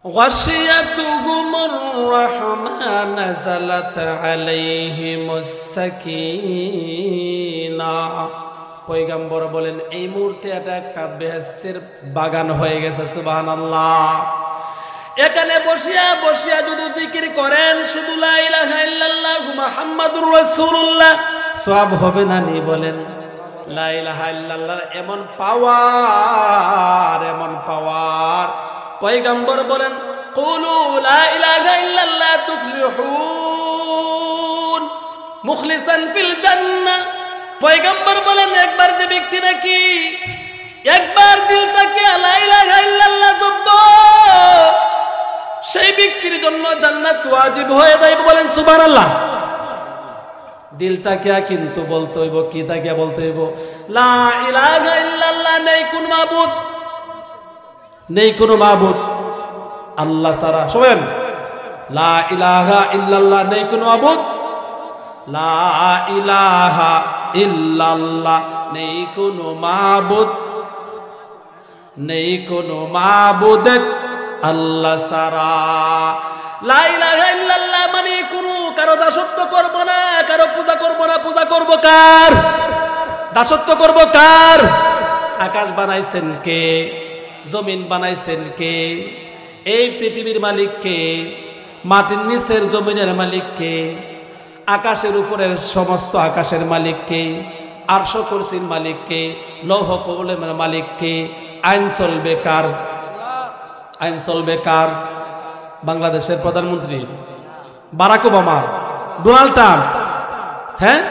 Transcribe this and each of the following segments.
গাশিয়াতুহুমুর রাহমা নাযালাত আলাইহিমুস সাকিনা। পয়গম্বর বলেন এই মুহূর্তে এটা একটা বেহেশতের বাগান হয়ে গেছে। সুবহানাল্লাহ। এখানে বসিয়া বসিয়া যদি জিকির করেন শুধু লা ইলাহা ইল্লাল্লাহ মুহাম্মাদুর রাসূলুল্লাহ, সওয়াব হবে না নি বলেন? লা ইলাহা ইল্লাল্লাহর এমন পাওয়ার, এমন পাওয়ার। পয়গম্বর বলেন কুলু লা ইলাহা ইল্লাল্লাহ তুফলিহুন মুখলিসান ফিল জান্নাহ। পয়গম্বর বলেন একবার যে ব্যক্তি নাকি একবার দিল থেকে লা ইলাহা ইল্লাল্লাহ জপব, সেই ব্যক্তির জন্য জান্নাত ওয়াজিব হয়ে যায়। বলেন সুবহানাল্লাহ। দিল তাকিয়া কিন্তু বলতে হইব, কি তাকিয়া বলতে হইব? লা ইলাহা ইল্লাল্লাহ, নেই কোন মাবুদ, নেই কোন মাবুদ আল্লাহ ছাড়া। শোনেন, লা ইলাহা ইল্লাল্লাহ, নেই কোন মাবুদ। লা ইলাহা ইল্লাল্লাহ, নেই কোন মাবুদ, নেই কোন মাবুদ আল্লাহ ছাড়া। লা ইলাহা ইল্লাল্লাহ মানে কোনো কারো দাসত্ব করব না, কারো পূজা করব না। পূজা করব কার? দাসত্ব করব কার? আকাশ বানাইছেন কে? জমিন বানাইছেন কে? এই পৃথিবীর মালিক কে? মাটির নিচের জমিনের মালিক কে? আকাশের উপরের সমস্ত আকাশের মালিক কে? আরশ কুরসির মালিক কে? লৌহ কলমের মালিক কে? আইন চলবে কার? আইন চলবে কার? বাংলাদেশের প্রধানমন্ত্রী বারাক ওবামা, ডোনাল্ড ট্রাম্প, হ্যাঁ,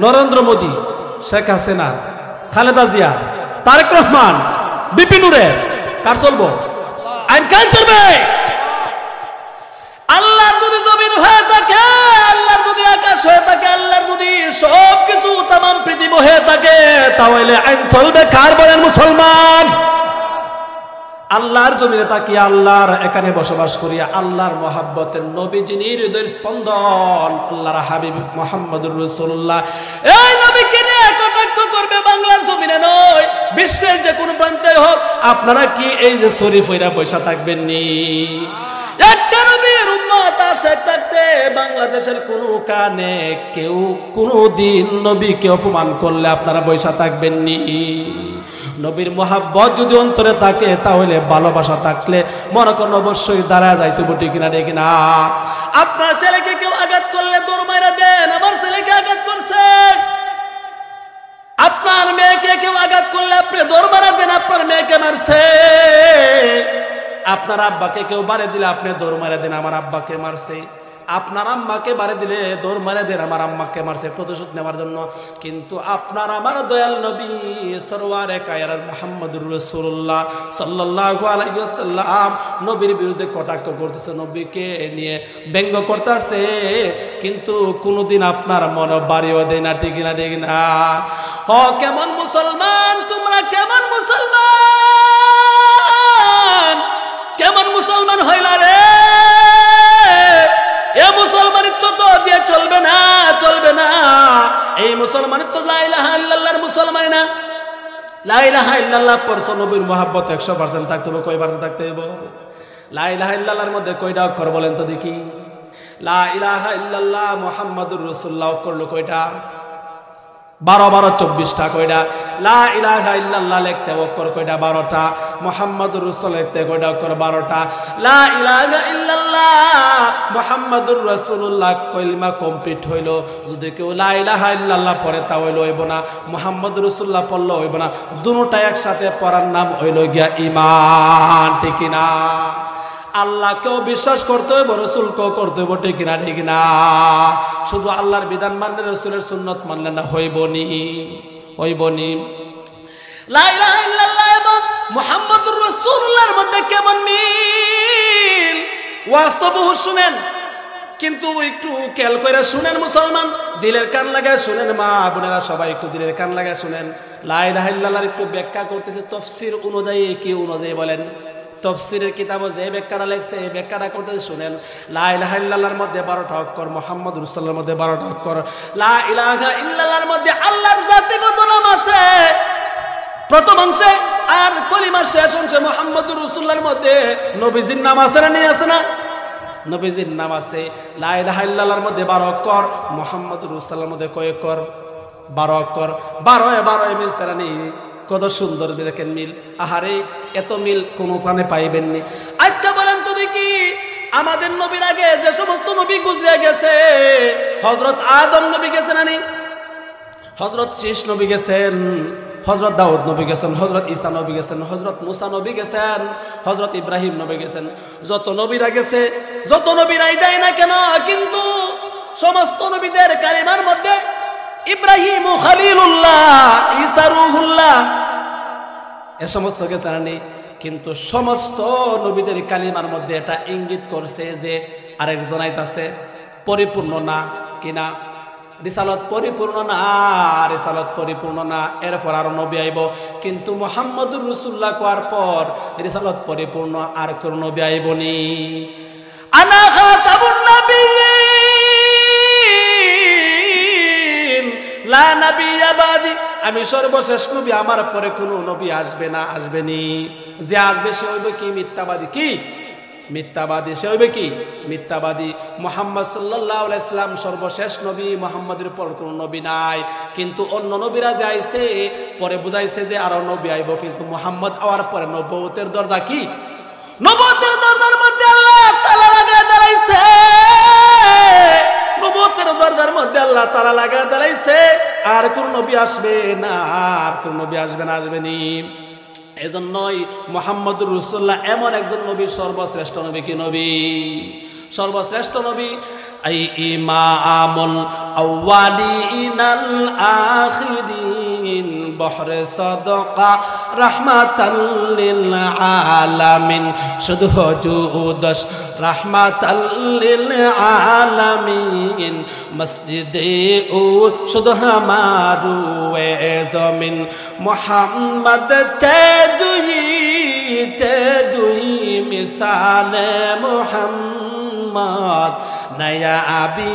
নরেন্দ্র মোদী, শেখ হাসিনা, খালেদা জিয়া, তারেক রহমান, বিপিনুরের কার চলবো? আইন কার চলবে? আল্লাহর যদি জমিন হয়ে থাকে, আল্লাহর যদি আকাশ হয়ে থাকে, আল্লাহর যদি সবকিছু তামাম পৃথিবী হয়ে থাকে, তাহলে আইন চলবে কার? বলেন মুসলমান। আল্লাহর জমিনে তাকিয়ে আল্লাহর এখানে বসবাস করিয়া আল্লাহর মহাব্বতের নবী যিনি হৃদয়ের স্পন্দন, আল্লাহর হাবিব মুহাম্মদুর রাসূলুল্লাহ, এই নবীকে নিয়ে কটাক্ষ করবে বাংলার জমিনে নয়, বিশ্বের যে কোনো প্রান্তে হোক। আপনারা কি এই যে শরীফ হইরা পয়সা থাকবেন নি? একটা নবীর উম্মত আসে থাকতে বাংলাদেশের কোন কানে কেউ কোনদিন নবীকে অপমান করলে আপনারা পয়সা থাকবেন নি? নবীর মোহাব্বত যদি অন্তরে থাকে, তাহলে ভালোবাসা থাকলে মনে করেন অবশ্যই দাঁড়ায় যাইতে বটি কিনা ডে কিনা। আপনার ছেলেকে কেউ আঘাত করলে দৌড় মাইরা দেন, আমার ছেলেকে আঘাত করছে। আপনার মেয়েকে কেউ আঘাত করলে আপনি দৌড় মারা দেন, আপনার মেয়েকে মারছে। আপনার আব্বাকে কেউ বাড়ি দিলে আপনি দৌড় মারা দেন, আমার আব্বাকে মারছে। আপনার আম্মাকে বাড়ি দিলে দৌড় মারে দেন, আমার আম্মাকে মারছে, প্রতিশোধ নেওয়ার জন্য। কিন্তু আপনার আমার দয়াল নবী সরওয়ারে কায়নাত মুহাম্মদুর রাসূলুল্লাহ সাল্লাল্লাহু আলাইহি ওয়াসাল্লাম নবীর বিরুদ্ধে কটাক্ষ করতেছে, নবীকে নিয়ে ব্যঙ্গ করতেছে, কিন্তু কোনোদিন আপনার মন বাড়িও দেয় না। ঠিক না? ঠিক না? ও কেমন মুসলমান তোমরা, কেমন মুসলমান, কেমন মুসলমান হইলা রে? এই মুসলমানিত্ব তো দিয়ে চলবে না, চলবে না। এই মুসলমানিত্ব লা ইলাহা ইল্লাল্লাহর মুসলমানি না। লা ইলাহা ইল্লাল্লাহ পড়ছো, নবীর মহব্বত 100% থাকতে হবে। কয় পার্সেন্ট থাকতে হবে? লা ইলাহা ইল্লাল্লাহর মধ্যে কয়টা অক্ষর বলেন তো দেখি? লা ইলাহা ইল্লাল্লাহ মুহাম্মাদুর রাসূলুল্লাহ করলো কয়টা? 12 24টা। কয়টা? লা ইলাহা ইল্লাল্লাহ লিখতে অক্ষর কয়টা? 12টা। মুহাম্মাদুর রাসূল লিখতে কয়টা অক্ষর? 12টা। লা ইলাহা ইল্লাল্লাহ মুহাম্মাদুর রাসূলুল্লাহ কলিমা কমপ্লিট হইল। যদি কেউ লা ইলাহা ইল্লাল্লাহ পড়ে তা হইল হইব না, মুহাম্মাদুর রাসূলুল্লাহ পড়লে হইব না। দুটোটা একসাথে পড়ার নাম হইল গিয়া ঈমান। ঠিক না? আল্লাহকেও বিশ্বাস করতে হইব, রাসূলকেও করতে হইব। ঠিক না? ঠিক না? শুধু আল্লাহর বিধান মানলে, রাসূলের সুন্নাত মানলে না হইবনি, হইবনি। লা ইলাহা ইল্লাল্লাহ এবং মুহাম্মাদুর রাসূলুল্লাহর মধ্যে কেমন মিল! ওয়াস্তব শুনেন, কিন্তু একটু খেয়াল করে শুনেন মুসলমান, দিলের কান লাগায় শুনেন। মা বোনেরা সবাই একটু দিলের কান লাগায় শুনেন। লা ইলাহা ইল্লাল্লাহর একটু ব্যাখ্যা করতেছে তাফসীর অনুযায়ী। কি অনুযায়ী বলেন? তাফসীরের কিতাবে যে ব্যাখ্যাটা লেখছে এই ব্যাখ্যাটা করতে শুনেন। লা ইলাহা ইল্লাল্লাহর মধ্যে 12টা অক্ষর, মুহাম্মদুর রাসূলুল্লাহর মধ্যে 12টা অক্ষর। লা ইলাহা ইল্লাল্লাহর মধ্যে আল্লাহর জাতিগত নাম আছে। প্রথম অংশে আর কলিমার শেষ অংশে মুহাম্মদুর রাসূলুল্লাহর মধ্যে নবীজির নাম আছে না নিয়ে আছে না? নবীজির নাম আছে। লা ইলাহা ইল্লাল্লাহর মধ্যে 12 অক্ষর, মুহাম্মদুর রাসূলুল্লাহর মধ্যে কয় অক্ষর? 12 অক্ষর। 12 মিল সেরানি, কত সুন্দর দেখেন মিল। আহারে এত মিল কোন পানে পাইবেননি। আচ্ছা বলেন তো দেখি, আমাদের নবীর আগে যে সমস্ত নবী গুজরে গেছে, হযরত আদম নবী গেছেন না? হযরত শীষ নবী গেছেন, হযরত দাউদ নবী গেছেন, হযরত ঈসা নবী গেছেন, হযরত মুসা নবী গেছেন, হযরত ইব্রাহিম নবী গেছেন। যত নবীরা গেছে, যত নবীরাই যায় না কেন, কিন্তু সমস্ত নবীদের কালিমার মধ্যে ইব্রাহিম খলিলুল্লাহ, ঈসা রূহুল্লাহ, এ সমস্ত গেছে না? কিন্তু সমস্ত নবীদের কালিমার মধ্যে এটা ইঙ্গিত করছে যে আরেকজন আইতাছে, পরিপূর্ণ না কিনা, রিসালত পরিপূর্ণ না, রিসালত পরিপূর্ণ না, এরপর আরো নবী আইব। কিন্তু মুহাম্মদুর রাসূলুল্লাহ কোয়ার পর রিসালত পরিপূর্ণ আর কোন নবী আইবনি। আনা খাতামুন নাবিয়্যিন লা নাবিয়্যা বাদি, আমি সর্বশেষ নবী, আমার পরে কোন নবী আসবে না, আসবেনি। যে আসবে সে হইবে কি? মিথ্যাবাদী। কি? মিথ্যাবাদী। সে হইবে কি? মিথ্যাবাদী। মুহাম্মদ সাল্লাল্লাহু আলাইহি সাল্লাম সর্বশেষ নবী, মুহাম্মদের পর কোন নবী নাই। কিন্তু অন্য নবীরা যাইছে, পরে বুঝাইছে যে আরো নবী আইব, কিন্তু মুহাম্মদ আওয়ার পরে নবুয়তের দরজা কি? নবুয়তের দরজার মধ্যে আল্লাহ তাআলা লাগায় দাঁড়াইছে, নবুয়তের দরজার মধ্যে আল্লাহ তাআলা লাগায় দাঁড়াইছে। আর কোন নবী আসবে না, আর কোন নবী আসবে না, আসবেনি। এজন্যই মুহাম্মদুর রাসূলুল্লাহ এমন একজন নবী, সর্বশ্রেষ্ঠ নবী। কি নবী? সর্বশ্রেষ্ঠ নবী। আই ইমামুল আউয়ালিনাল আখিরিন, বহরে সাদাকা রাহমাতাল লিল আলামিন, শুধু হুজুদস রাহমাতাল লিল আলামিন, মসজিদে ও শুধু হামারু এ জমিন, মুহাম্মদ তেজুই মিসালে মুহাম্মদ, নয়া আবি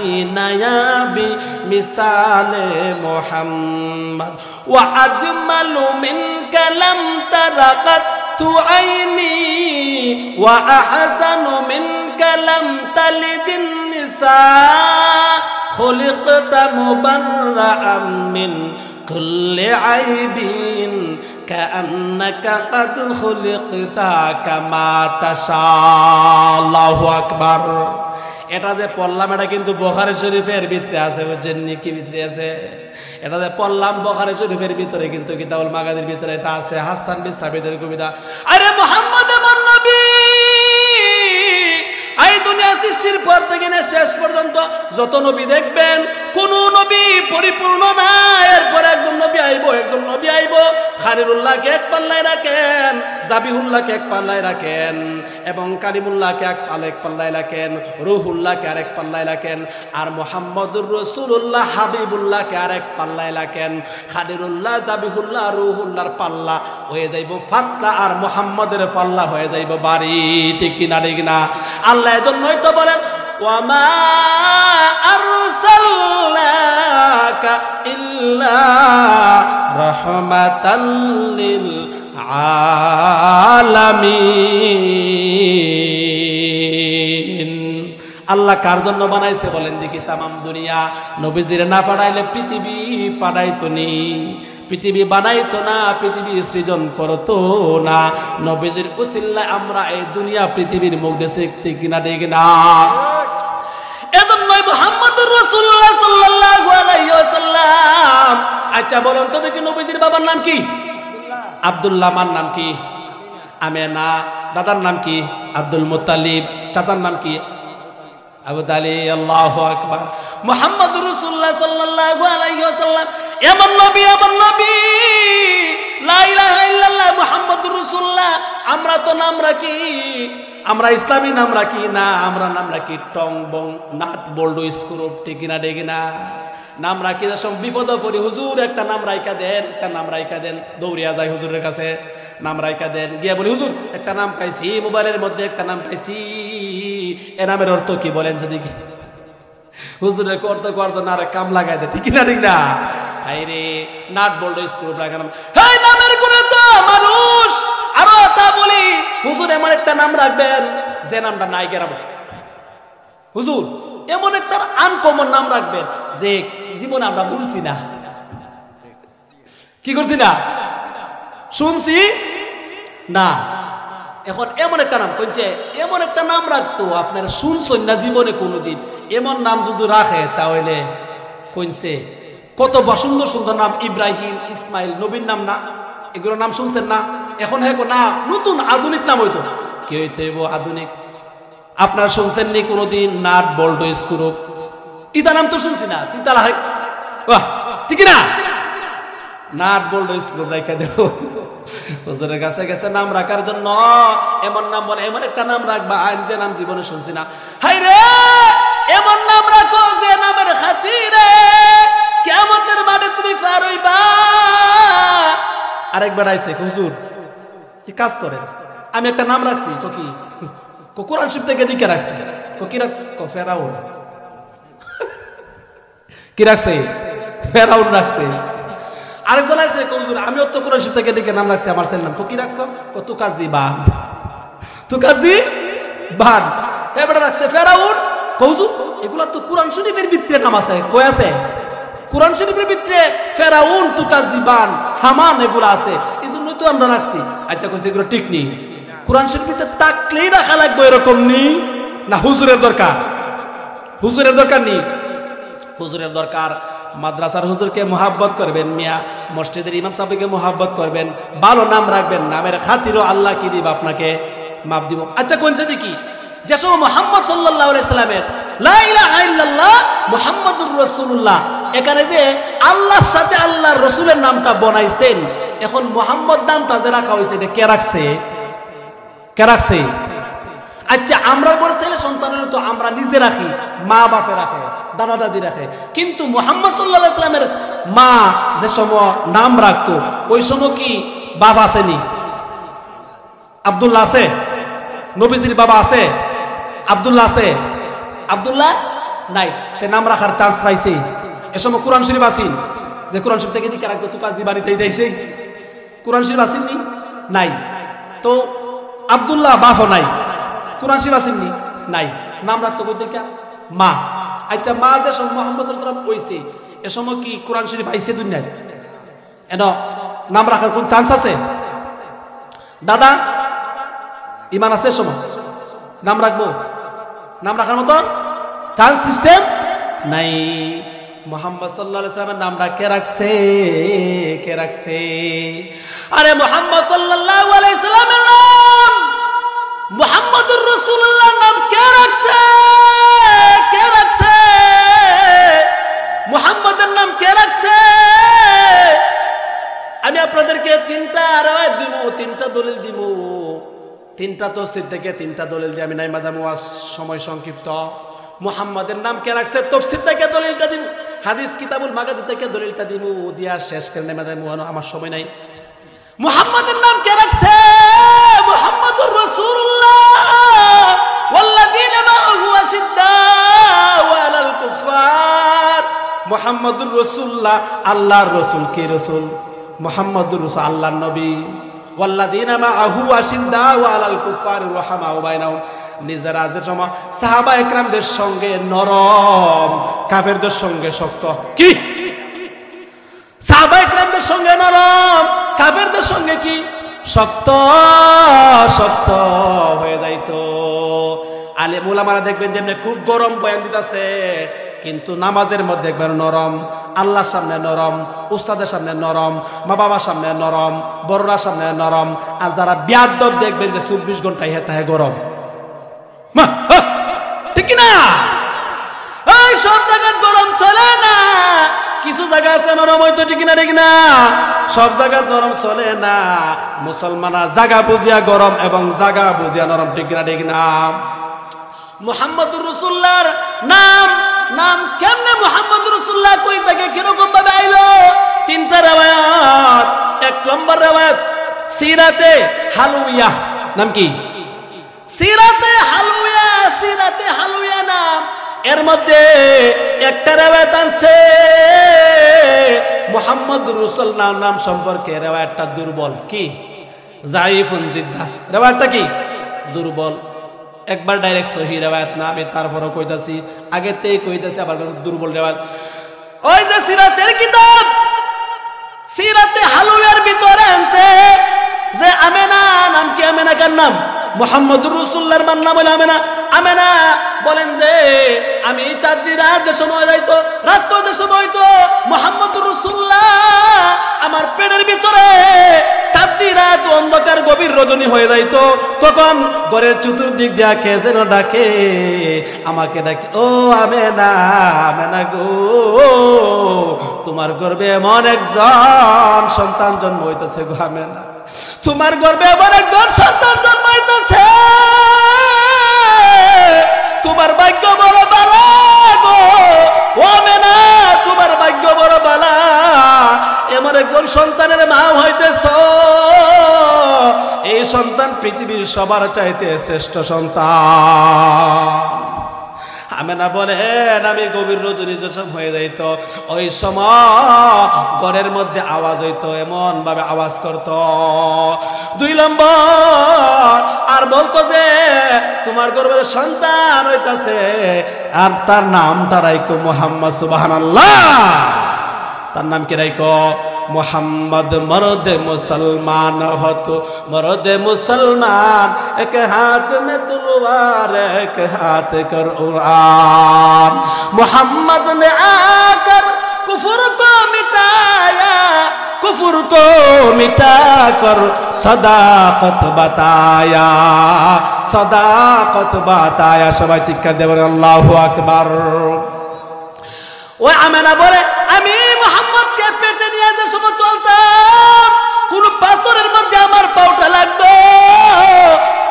মিসালে মুহাম্মদ, ওয়া আজমালু মিন কালাম তারাকাতু আইনি, ওয়া আহসানু মিন কালাম তালিদিন নিসা, খুলিকতা মুবাররাআম মিন কুল্লি আইবিন, কাআন্নাকা কাদ খুলিকতা কামা তাশা। আল্লাহু আকবার। এটা যে পড়লাম, এটা কিন্তু বুখারী শরীফের ভিতরে আছে, বুঝছেন নি? কি ভিতরে আছে? এটা যে পড়লাম বুখারী শরীফের ভিতরে, কিন্তু কিতাবুল মাগাজির ভিতরে এটা আছে। হাসান বিন সাবিতের কবিতা। আরে মুহাম্মদ আমার নবী, এই দুনিয়া সৃষ্টির পর থেকে শেষ পর্যন্ত যত নবী দেখবেন, কোন নবী পরিপূর্ণ না। এরপর একজন নবী আইব, একজন নবী আইব। খালিলুল্লাহকে এক পাল্লায় রাখেন, জাবিহুল্লাহকে এক পাল্লায় রাখেন, এবং কালিমুল্লাহকে এক পাল্লায় রাখেন, রুহুল্লাহকে আরেক পাল্লায় রাখেন, আর মুহাম্মদুর রাসূলুল্লাহ হাবিবুল্লাহকে আরেক পাল্লায় রাখেন। খালিলুল্লাহ, জাবিহুল্লাহ, রুহুল্লাহর পাল্লা হয়ে যাইব ফাতলা, আর মুহাম্মদের পাল্লা হয়ে যাইব বাড়ি। ঠিক কিনা? ঠিক না? আল্লাহ এজন্যই তো বলেন, ওয়ামা আরসালনাকা ইল্লা রাহমাতাল লিল আলামিন। আল্লাহ কার জন্য বানাইছে বলেন দেখি? তামাম দুনিয়া। নবীজিরে না পাঠাইলে পৃথিবী পাঠাইতো নি, পৃথিবী বানাইতো না, পৃথিবী সৃজন করতো না। নবীজির উসিলায় আমরা এই দুনিয়া পৃথিবীর মুখ দেখতে কিনা? ঠিক না? এজন্যই মুহাম্মদুর রাসূলুল্লাহ সাল্লাল্লাহু আলাইহি ওয়াসাল্লাম। আচ্ছা বলুন তো দেখি, নবীজির বাবার নাম কি? আব্দুল্লাহ। মার নাম কি? আমেনা। দাদার নাম কি? Abdul Muttalib. চাচার নাম কি? আবু তালিব। আল্লাহু আকবার। মুহাম্মদুর রাসূলুল্লাহ সাল্লাল্লাহু আলাইহি ওয়াসাল্লাম এমন নবী, এমন নবী, লা ইলাহা ইল্লাল্লাহ মুহাম্মদুর রাসূলুল্লাহ। আমরা তো নাম রাখি, আমরা ইসলামী নাম রাখি না, আমরা নাম রাখি টং বং নাট বোল্ডো স্ক্রু। ঠিক না? ঠিক না? নাম রাখি যখন বিপদ পড়ি, হুজুর একটা নাম রাইকা দেন, একটা নাম রাইকা দেন, দৌড়িয়া যায় হুজুরের কাছে, নাম রাইকা দেন। গিয়া বলি, হুজুর একটা নাম পাইছি, মোবাইলের মধ্যে একটা নাম পাইছি, এ নামের অর্থ কি বলেন? যদি হুজুরের করতে করতে না কাম লাগাই দেয়। ঠিক না? ঠিক না? আইরে নাট বোল্ডো স্ক্রু রাখা নাম, এই নামের করে তো মানুষ হুজুর এমন একটা নাম রাখবেন যে নামটা নাই গেরাবো। হুজুর এমন একটা আনকমন নাম রাখবেন যে জীবনে আমরা ভুলছি না। কি করছি না? শুনছি না। এখন এমন একটা নাম কইছে, এমন একটা নাম রাখতো আপনারা শুনছেন না জীবনে কোনোদিন। এমন নাম যদি রাখে তাহলে কইছে কত সুন্দর সুন্দর নাম, ইব্রাহিম, ইসমাইল, নবীর নাম না, এগুলো নাম শুনছেন না? এখন হ্যাঁ না নতুন আধুনিক নাম হইতো। কি হইতো আধুনিক? আপনারা শুনছেন নি কোনোদিন নাট বল্টো স্ক্রু? ইতা নাম তো শুনছি না, তিতালা হয় ঠিক না? নাট বল্টো স্ক্রু রাখা দেও। হুজুরের কাছে গেছে নাম রাখার জন্য, এমন নাম বলে এমন একটা নাম রাখবা আইন যে নাম জীবনে শুনছি না। হাই রে এমন নাম রাখো যে নামের খাতিরে কিয়ামতের মাঠে তুমি পার হইবা। আরেকবার আইছে হুজুর কি কাজ করে, আমি একটা নাম রাখছি। কি কোরআন শরীফ থেকে দিকে রাখছি। কি রাখ? ফেরাউন। কি রাখছে? ফেরাউন রাখছে। আরেকজন আছে হুজুর আমি তো কোরআন শরীফ থেকে দিকে নাম রাখছি আমার ছেলের নাম। কি রাখছো? তুকাজি বান। তুকাজি বান এবারে রাখছে ফেরাউন। হুজুর এগুলা তো কোরআন শরীফের ভিতরে নাম আছে। কই আছে? কোরআন শরীফের ভিতরে ফেরাউন, তুকাজি বান, হামান এগুলো আছে, এই জন্যই তো আমরা রাখছি। আচ্ছা কইছে এগুলো ঠিক নেই, কোরআন শরীফে তাকলেই রাখা লাগবে এরকম নেই না? হুজুরের দরকার, হুজুরের দরকার নেই। হুজুরের দরকার মাদ্রাসার হুজুরকে মোহাব্বত করবেন, মিয়া মসজিদের ইমাম সাহেবকে মোহাব্বত করবেন, ভালো নাম রাখবেন, নামের খাতিরও আল্লাহ কি দিব আপনাকে মাপ দিব। আচ্ছা কোনছে দেখি যে সময় মুহাম্মদ সাল্লাল্লাহু আলাইহি সাল্লামের লা ইলাহা ইল্লাল্লাহ মুহাম্মাদুর রাসূলুল্লাহ, এখানে যে আল্লাহর সাথে আল্লাহর রাসূলের নামটা বনাইছেন, এখন মুহাম্মদ নামটা যে রাখা হয়েছে এটা কে রাখছে? কে রাখছে? আচ্ছা আমরা বড় ছেলে সন্তানের তো আমরা নিজে রাখি, মা বাপে রাখে, দাদা দাদি রাখে, কিন্তু মুহাম্মদ সাল্লাল্লাহু আলাইহি সাল্লামের মা যে সময় নাম রাখতো ওই সময় কি বাবা আসেনি? আব্দুল্লাহ আছে? নবীজির বাবা আছে? আব্দুল্লাহ আছে? আব্দুল্লাহ নাই, তে নাম রাখার চান্স পাইছে। এ সময় কোরআন শরীফ আসেন যে কোরআন শরীফ থেকে দিকে রাখতো তুকাজি বাড়িতেই দেয়, কোরআন শরীফ আসেননি? নাই। তো আব্দুল্লাহ বাপও নাই, কোরআন শরীফ আসেননি? নাই, নাম রাখতো কই থেকে? মা। আচ্ছা মা যে সময় মুহাম্মদ সাল্লাল্লাহু আলাইহি ওয়াসাল্লাম হইছে এ সময় কি কোরআন শরীফ আইছে দুনিয়ায়? এনো নাম রাখার কোন চান্স আছে? দাদা ইমান আছে সময় নাম রাখবো? নাম রাখার মতো চান্স সিস্টেম নাই। মুহাম্মদ সাল্লাল্লাহু আলাইহি ওয়াসাল্লামের নামটা কে রাখছে? কে রাখছে? আরে মুহাম্মদ সাল্লাল্লাহু আলাইহি ওয়াসাল্লামের নাম মুহাম্মদুর রাসূলুল্লাহ নাম কে রাখছে? কে রাখছে? মুহাম্মদের নাম কে রাখছে? আমি আপনাদেরকে তিনটা রাওয়ায়াত দিব, তিনটা দলিল দিব, তিনটা তাফসীর থেকে তিনটা দলিল দিয়ে আমি নাই মাদাম ওয়াজ সময় সংক্ষিপ্ত। মুহাম্মাদের নাম কে রাখছে তাফসীর থেকে দলিলটা দিব, হাদিস কিতাবুল মাগাজি থেকে দলিলটা দিব, দিয়া শেষ করে নাই মাদাম ওয়াজ, আমার সময় নাই। মুহাম্মাদের নাম কে রাখছে? মুহাম্মাদুর রাসূলুল্লাহ ওয়াল্লাযীনা মাআহু আশিদ্দাউ আলাল কুফার। মুহাম্মাদুর রাসূলুল্লাহ আল্লাহর রাসূল। কে রাসূল? মুহাম্মাদুর রাসূল আল্লাহর নবী। ওয়াল্লাযীনা মাআহু আশিদ্দাউ আলাল কুফার রাহমাউ বাইনাহুম, নিজেরা যে সময় সাহাবা একরামদের সঙ্গে নরম, কাফেরদের সঙ্গে শক্ত। কি সাহাবা একরামদের সঙ্গে নরম, কাফেরদের সঙ্গে কি শক্ত শক্ত হয়ে যাইতো। আলেম উলামারা দেখবেন যেমনি খুব গরম বয়ান দিতেছে, কিন্তু নামাজের মধ্যে একবার নরম, আল্লাহর সামনে নরম, উস্তাদের সামনে নরম, মা বাবার সামনে নরম, বড়রা সামনে নরম। আর যারা বিয়াদব দেখবেন যে 24 ঘন্টা হেতাহে গরম। ঠিক না? এই সব জায়গায় গরম চলে না, কিছু জায়গা আছে নরম হয়তো, ঠিক না? ঠিক না? সব জায়গা নরম চলে না। মুসলমানরা জায়গা বুঝিয়া গরম এবং জায়গা বুঝিয়া নরম, ঠিক না? ঠিক না? মুহাম্মদুর রাসূলুল্লাহর নাম নাম কেমনে মুহাম্মদুর রাসূলুল্লাহ কই থেকে কিরকম ভাবে আইলো? তিনটা riwayat। এক নম্বর riwayat সিরাতে হালুইয়া। নাম কি? সিরাতে হালুইয়া। সিরাতে হালুইয়া নাম, এর মধ্যে একটা riwayat আছে মুহাম্মদুর রাসূলুল্লাহর নাম সম্পর্কে, riwayatটা দুর্বল। কি যায়িফুন জিদ্দা, রেওয়ায়াতটা কি দুর্বল। একবার ডাইরেক্ট সহিহ রেওয়ায়াত না, আমি তারপরও কইতাছি, আগেতেই কইতাছি, আবার দুর্বল রেওয়ায়াত। ওই যে সিরাতের কিতাব, সিরাতে হালুলের ভিতরে আনছে যে আমেনা, নাম কি আমেনা? কার নাম? মুহাম্মদুর রাসূলুল্লাহর নাম হলো আমেনা। আমেনা বলেন যে আমি 4 দিন রাত সময় যাইতো, রাত্র সময় হইতো, মুহাম্মদুর রাসূলুল্লাহ আমার পেটের ভিতরে 4 দিন রাত অন্ধকার গভীর রজনী হয়ে যাইতো, তখন ঘরের চতুর্দিক দিয়া কে যেন ডাকে, আমাকে ডাকে, ও আমেনা, আমেনা গো, তোমার গর্ভে এমন একজন সন্তান জন্ম হইতেছে গো আমেনা, তোমার গর্ভে এমন একজন সন্তান জন্ম হইতেছে, তোমার ভাগ্য বড় বালা গো ও আমেনা, তোমার ভাগ্য বড় বালা, এমন একজন সন্তানের মা হইতেছ, এই সন্তান পৃথিবীর সবার চাইতে শ্রেষ্ঠ সন্তান। আমেনা বলেন আমি গভীর রজনী যখন হয়ে যাইত, ওই সময় ঘরের মধ্যে আওয়াজ হইতো, এমন ভাবে আওয়াজ করত, 2 নম্বর, আর বলতো যে তোমার গর্ভে সন্তান হইতাছে, আর তার নামটা রাইকো মুহাম্মদ। সুবহানাল্লাহ, তার নাম কি রাইকো? মোহাম্মদ। মর্দে মুসলমান হতো, মর্দে মুসলমান, এক হাত মে তলवार एक हाथ कर कुरान, मोहम्मद ने आकर कुफर को मिटाया, कुफर को मिटा कर सदाकत बताया, सदाकत बताया। সবাই চিৎকার দেবেন আল্লাহু আকবার। ওই আমেনা বলে আমি মুহাম্মদকে পেটে নিয়ে যে সময় চলতাম, কোন পাথরের মধ্যে আমার পাউটা লাগতো,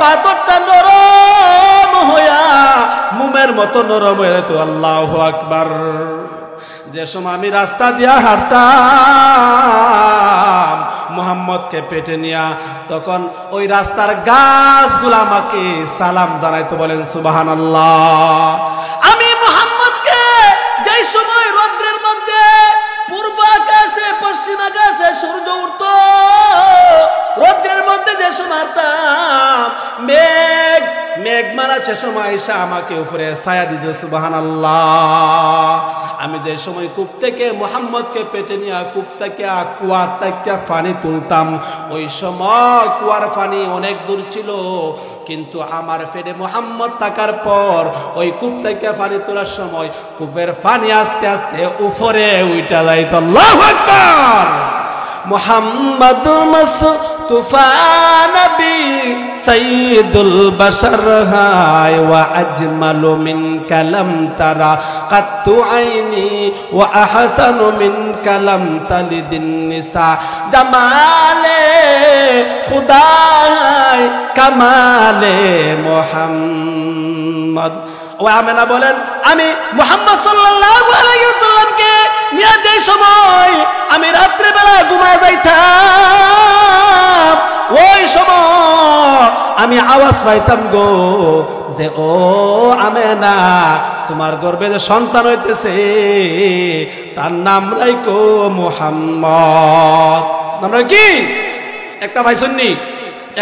পাথরটা নরম হইয়া মোমের মতো নরম হয়ে যেত। আল্লাহু আকবার। যে সময় আমি রাস্তা দিয়া হাঁটতাম মুহাম্মদকে পেটে নিয়া, তখন ওই রাস্তার গাছগুলো আমাকে সালাম জানাইতো। বলেন সুবহানাল্লাহ। আমি মুহাম্মদকে যেই সময় রৌদ্রের মধ্যে পূর্ব আকাশে পশ্চিম আকাশে সূর্য উঠতো, রৌদ্রের মধ্যে যে সময় হাঁটতাম, মেঘ মারা সে সময় এসে আমাকে উপরে ছায়া দিত। সুবহানাল্লাহ। আমি যে সময় কূপ থেকে মুহাম্মদকে পেটে নিয়ে কূপ থেকে কুয়ার থেকে পানি তুলতাম, ওই সময় কুয়ার পানি অনেক দূর ছিল, কিন্তু আমার পেটে মুহাম্মদ থাকার পর ওই কূপ থেকে পানি তোলার সময় কূপের পানি আস্তে আস্তে উপরে উঠা যাইত। আল্লাহু আকবার। মুহাম্মদ মুস্তাফা নবী সৈয়দুল বশর হায়, ওয়া আজমালু মিন কালাম তারা কাত্তু আইনি, ওয়া আহসানু মিন কালাম তালিদিন নিসা, জামালে খুদা হায় কামালে মুহাম্মদ। ও আমেনা বলেন আমি মুহাম্মদ সাল্লাল্লাহু আলাইহি ওয়াসাল্লামকে নিয়ে যে সময় আমি রাত্রে বেলা ঘুমায় যাইতাম, ওই সময় আমি আওয়াজ পাইতাম গো যে ও আমেনা, তোমার গর্ভে যে সন্তান হইতেছে তার নাম রাইকো মুহাম্মদ। নাম কি? একটা পাইছন্নি,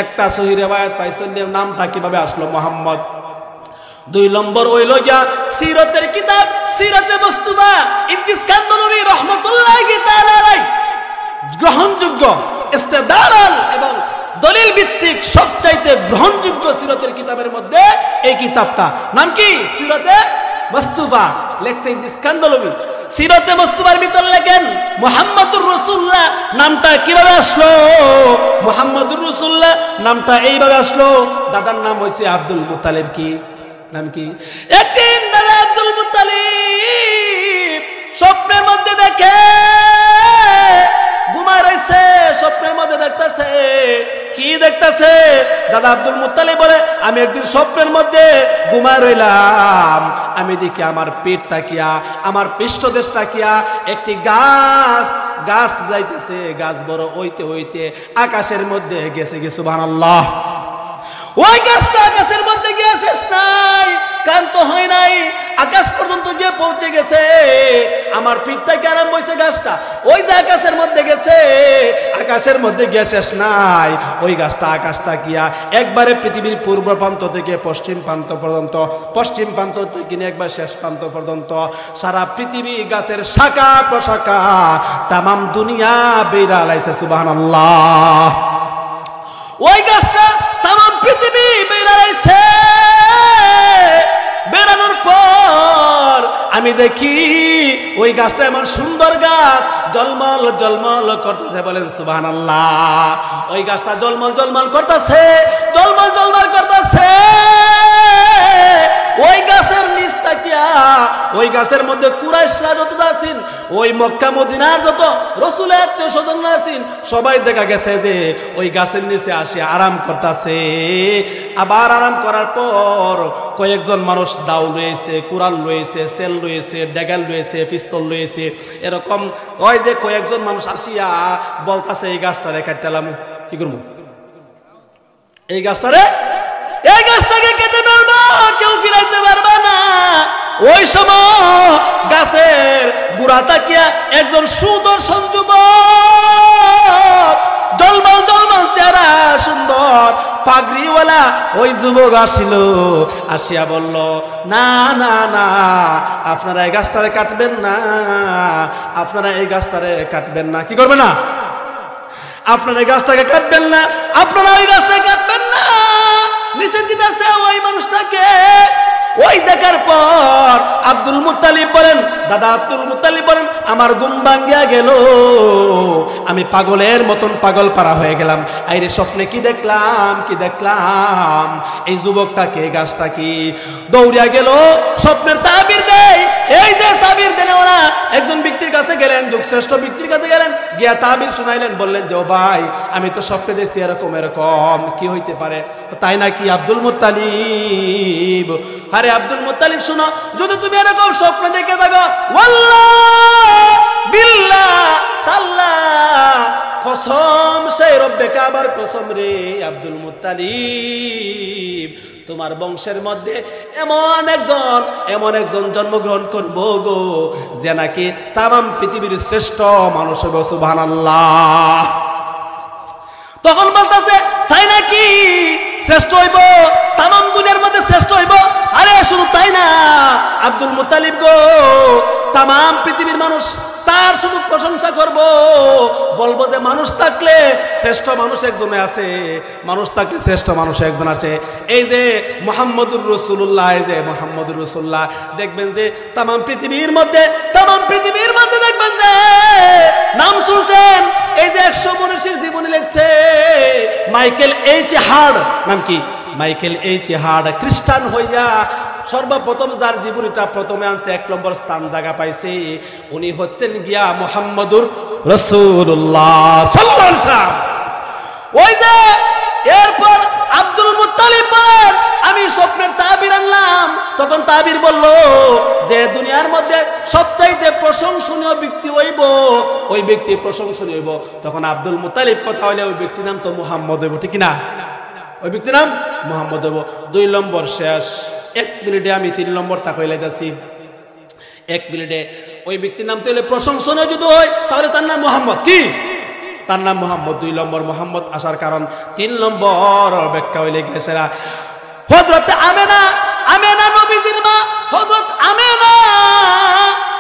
একটা সহিহ রিওয়ায়াত পাইছন্নি, নামটা কিভাবে আসলো মুহাম্মদ। 2 নম্বর হইল গিয়া সিরাতের কিতাব সিরাতে মুস্তাফা ইদ্রিস কান্দলবী রাহমাতুল্লাহি তাআলা আলাইহি গ্রহণযোগ্য ইস্তেদলাল এবং দলিল ভিত্তিক সবচাইতে গ্রহণযোগ্য সিরাতের কিতাবের মধ্যে এই কিতাবটা। নাম কি? সিরাতে মুস্তাফা। লেখছে ইদ্রিস কান্দলবী। সিরাতে মুস্তাফার ভিতর লেখেন মুহাম্মদুর রাসূলুল্লাহ নামটা কিভাবে আসলো। মুহাম্মদুর রাসূলুল্লাহ নামটা এইভাবে আসলো। দাদার নাম হইছে আব্দুল মুত্তালিব। কি নাম? কি? একদিন দাদা আব্দুল মুত্তালিব স্বপ্নের মধ্যে দেখে ঘুমায় রয়েছে, স্বপ্নের মধ্যে দেখতেছে। কি দেখতেছে? দাদা আব্দুল মুত্তালিব বলে আমি একদিন স্বপ্নের মধ্যে ঘুমায় রইলাম, আমি দেখি আমার পেট তাকিয়া, আমার পৃষ্ঠদেশ তাকিয়া একটি গাছ যাইতেছে, গাছ বড় হইতে হইতে আকাশের মধ্যে গেছে। সুবহানাল্লাহ। ওই গাছটা আকাশের মধ্যে গিয়ে শেষ নাই, ক্লান্ত হয় নাই, আকাশ পর্যন্ত গিয়ে পৌঁছে গেছে। আমার পিঠ থেকে আরম্ভ হয়েছে গাছটা, ওই যে আকাশের মধ্যে গেছে, আকাশের মধ্যে গিয়া শেষ নাই। ওই গাছটা আকাশটা গিয়া একবারে পৃথিবীর পূর্ব প্রান্ত থেকে পশ্চিম প্রান্ত পর্যন্ত, পশ্চিম প্রান্ত থেকে একবার শেষ প্রান্ত পর্যন্ত সারা পৃথিবী গাছের শাখা প্রশাখা তামাম দুনিয়া বেরা লাইছে। সুবহানাল্লাহ। ওই গাছটা তামাম পৃথিবী বেরা লাইছে। বেরানোর পর আমি দেখি ওই গাছটা এমন সুন্দর গাছ, জলমল জলমল করতেছে। বলেন সুবহানাল্লাহ। ওই গাছটা জলমল জলমল করতেছে, জলমল জলমল করতেছে। ওই গাছের নিচ তাকিয়া, ওই গাছের মধ্যে কুরাইশরা যত আছেন, ওই মক্কা মদিনার যত রাসূলের আত্মীয় স্বজন আছেন, সবাই দেখা গেছে যে ওই গাছের নিচে আসে আরাম করতেছে। আবার আরাম করার পর কয়েকজন মানুষ দাও রয়েছে, কুরান রয়েছে, সেল রয়েছে, ডেগাল রয়েছে, পিস্তল রয়েছে, এরকম ওই যে কয়েকজন মানুষ আসিয়া বলতাছে এই গাছটারে কাটতেলাম, কি করবো এই গাছটারে, এই গাছটাকে কেটে ফেলবো, কেউ ফিরাইতে পারবে না। ওই সময় গাছের গুড়া তাকিয়া একজন সুদর্শন যুবক, জলমল জলমল চেহারা, সুন্দর পাগড়িওয়ালা ওই যুবক আসিল। আসিয়া বলল, না না না, আপনারা এই গাছটারে কাটবেন না, আপনারা এই গাছটারে কাটবেন না। কি করবে না? আপনারা এই গাছটাকে কাটবেন না, আপনারা ওই গাছটাকে কাটবেন না, নিষেধ দিতেছে ওই মানুষটাকে। ওই দেখার পর আব্দুল মুত্তালিব বলেন, দাদা আব্দুল মুত্তালিব বলেন, আমার ঘুম ভাঙ্গিয়া গেল, আমি পাগলের মতন পাগল পারা হয়ে গেলাম। আইরে স্বপ্নে কি দেখলাম, কি দেখলাম, এই যুবকটাকে, গাছটা কি দৌড়িয়া গেল, স্বপ্নের তাবির দেয়। এই যে তাবির দেন ওরা একজন ব্যক্তির কাছে গেলেন, যুগশ্রেষ্ঠ ব্যক্তির কাছে গেলেন, গিয়া তাবির শুনাইলেন, বললেন যে ও ভাই, আমি তো স্বপ্নে দেখছি এরকম এরকম, কি হইতে পারে? তাই নাকি আব্দুল মুত্তালিব? আরে আব্দুল মুত্তালিব শুনো, যদি তুমি এরকম স্বপ্ন দেখে থাকো, ওয়াল্লাহ বিল্লাহ তাল্লাহ, কসম সেই রব্বে কাবার কসম রে আব্দুল মুত্তালিব, তোমার বংশের মধ্যে এমন একজন জন্মগ্রহণ করবো গো, যে নাকি তামাম পৃথিবীর শ্রেষ্ঠ মানুষ হবে। সুবহানাল্লাহ। তখন বলতেছে, তাই নাকি? শ্রেষ্ঠ হইব, তামাম দুনিয়ার মধ্যে শ্রেষ্ঠ হইব? আরে শুধু তাই না আব্দুল মুত্তালিব গো, তামাম পৃথিবীর মানুষ তার শুধু প্রশংসা করব, বলবো যে মানুষ থাকলে শ্রেষ্ঠ মানুষ একজনে আছে, মানুষ থাকলে শ্রেষ্ঠ মানুষ একজন আছে। এই যে মুহাম্মদুর রাসূলুল্লাহ, এই যে মুহাম্মদুর রাসূলুল্লাহ, দেখবেন যে তামাম পৃথিবীর মধ্যে দেখবেন যে নাম শুনছেন, এই যে 100 মনীষীর জীবনী লিখছে মাইকেল এইচ হার্ড, নাম কি? Michael H hard. খ্রিস্টান হইয়া সর্বপ্রথম যার জীবনীটা প্রথমে আনছে 1 নম্বর স্থান জায়গা পাইছে, উনি হচ্ছেন গিয়া মুহাম্মদুর রাসূলুল্লাহ সাল্লাল্লাহু আলাইহি ওয়াসাল্লাম। ওই যে এরপর আব্দুল মুত্তালিব বলেন, আমি স্বপ্নের তাবির আনলাম। তখন তাবির বলল যে দুনিয়ার মধ্যে সবচাইতে প্রশংসনীয় ব্যক্তি হইব, ওই ব্যক্তি প্রশংসনীয় হইব। তখন আব্দুল মুত্তালিব কথা হইলে ওই ব্যক্তির নাম তো মুহাম্মদ হইব, ঠিক না? ওই ব্যক্তির নাম মুহাম্মদ হইব। 2 নম্বর শেষ। 1 মিনিটে আমি 3 নম্বরটা কইলে যাচ্ছি। 1 মিনিটে ওই ব্যক্তির নাম তো হইলে প্রশংসনীয় যদি হয়, তাহলে তার নাম মুহাম্মদ। কি? তার নাম মুহাম্মদ। 2 নম্বর মুহাম্মদ আসার কারণ। 3 নম্বর ব্যাখ্যা হইলে গেছে হযরত আমেনা নবীজির মা হযরত আমেনা,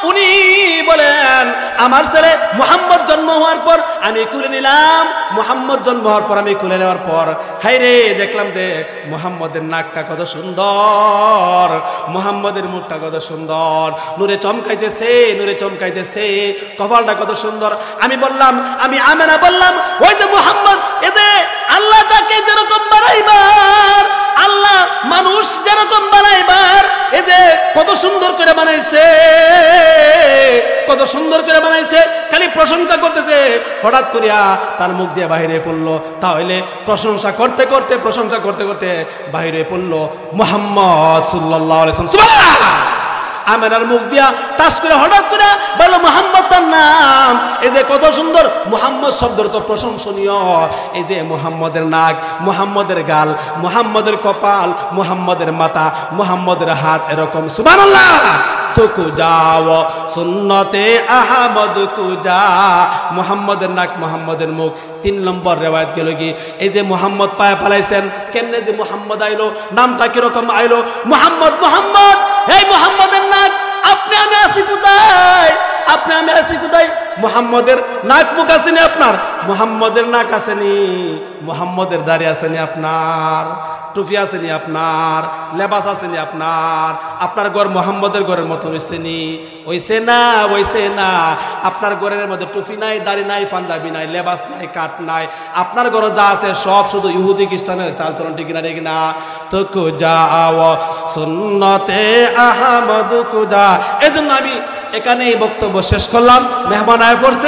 উনি বলেন আমার ছেলে মুহাম্মদ জন্ম হওয়ার পর আমি কুলে নিলাম। মুহাম্মদ জন্ম হওয়ার পর আমি কুলে নেওয়ার পর হায়রে দেখলাম যে মুহাম্মদের নাকটা কত সুন্দর, মুহাম্মদের মুখটা কত সুন্দর, নূরে চমকাইতেছে, কপালটা কত সুন্দর। আমি আমেনা বললাম, ওই যে মুহাম্মদ, এতে আল্লাহ তাকে যেরকম বানাইবার, আল্লাহ মানুষ যেরকম বানাইবার, এই যে কত সুন্দর করে বানাইছে, কত সুন্দর করে বানাইছে, খালি প্রশংসা করতেছে। হঠাৎ করিয়া তার মুখ দিয়ে বাহিরে পড়লো, তাহলে প্রশংসা করতে করতে বাহিরে পড়লো মুহাম্মদ সাল্লাল্লাহু আলাইহি ওয়াসাল্লাম। সুবহানাল্লাহ। আমেনার মুখ দিয়া টাচ করে হঠাৎ করে বলল মুহাম্মদ তার নাম। এই যে কত সুন্দর, মুহাম্মদ শব্দের তো প্রশংসনীয়। এই যে মুহাম্মদের নাক, মুহাম্মদের গাল, মুহাম্মদের কপাল, মুহাম্মদের মাথা, মুহাম্মদের হাত, এরকম। সুবহানাল্লাহ। থুকু যাও সুন্নতে আহমদ কুজা মুহাম্মদের নাক মুহাম্মদের মুখ 3 নম্বর রিওয়ায়াত গেল কি এই যে মুহাম্মদ পায়া ফলাইছেন কেমনে যে মুহাম্মদ আইলো নামটা কি রকম আইলো মুহাম্মদ মুহাম্মদ এই মুহাম্মদের নাক আপনি আমি আছি কোথায় আপনি আমি আছি কোথায় মুহাম্মদের নাক মুখ আসেনি আপনার মুহাম্মদের নাক আসেনি মুহাম্মদের দাড়ি আসেনি আপনার টুপি আসেনি আপনার লেবাস আসেনি আপনার আপনার ঘর মুহাম্মদের ঘরের মতো হইছে না আপনার ঘরের মধ্যে টুপি নাই দাড়ি নাই পাঞ্জাবি নাই লেবাস নাই কাট নাই আপনার ঘরে যা আছে সব শুধু ইহুদি খ্রিস্টানের চালচলন ঠিক না ঠিক না তো কুজাও সুন্নতে আহমদ কুজা এজন্য আমি এখানে এই বক্তব্য শেষ করলাম মেহমান আয় পড়ছে